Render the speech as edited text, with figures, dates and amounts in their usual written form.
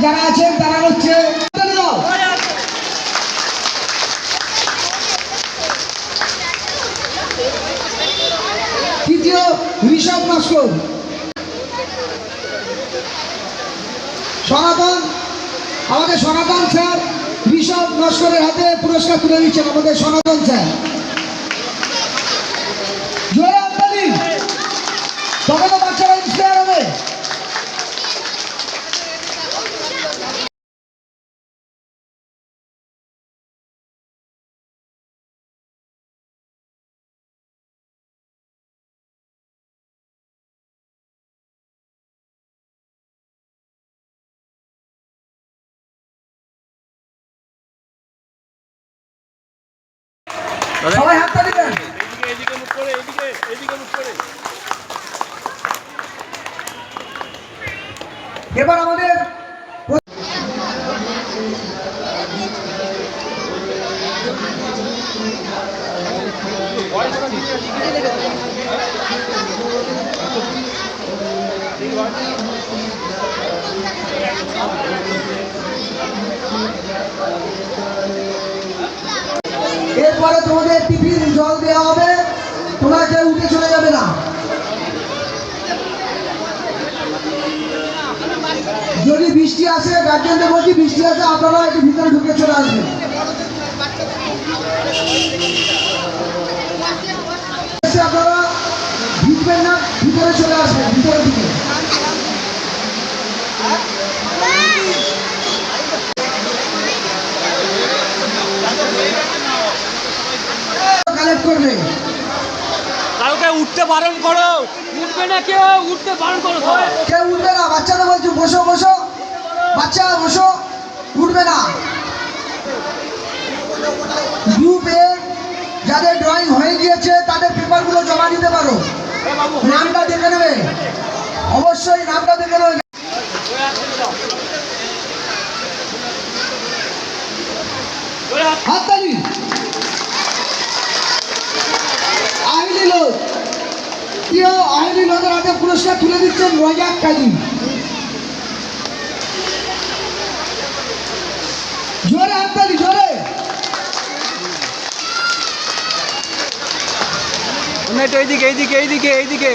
যারা আছেন তারা হচ্ছে তৃতীয় ঋষভ নস্কর। সনাতন, আমাদের সনাতন স্যার ঋষভ নস্করের হাতে পুরস্কার তুলে দিচ্ছেন আমাদের সনাতন স্যার। জোরে আমদানি, তবে তো বাচ্চারা ইন্সপায়ার হবে। সবাই হাতটা দিবেন। এবার আমাদের এরপরে তোমাদের টিফিন জল দেওয়া হবে, তোমরা কেউ উঠে চলে যাবে না। যদি বৃষ্টি আসে, গার্জেনদের বলছি বৃষ্টি আসে আপনারা একটু ভিতরে ঢুকে চলে আসবেন। আপনারা ভিজবেন না, ভিতরে চলে আসবেন, ভিতরে দিকে কালেক্ট করবে। কাউকে উঠতে বারণ করো, উঠবে না কেউ, উঠতে বারণ করো, কেউ উঠবে না। বাচ্চারা বলছো বসো বসো, বাচ্চারা বসো, উঠবে না। গ্রুপ এ যাদের ড্রয়িং হয়ে গিয়েছে তাদের পেপারগুলো জমা দিতে পারো, নামটা দেখে নেবে, অবশ্যই নামটা দেখে নেবে। হাততালি। আহিলি লোক, প্রিয় আহিলি লোকের হাতে পুরস্কার তুলে দিচ্ছেন রজাক কাজী। জোরে হাততালি, জোরে। এইদিকে এইদিকে এইদিকে এইদিকে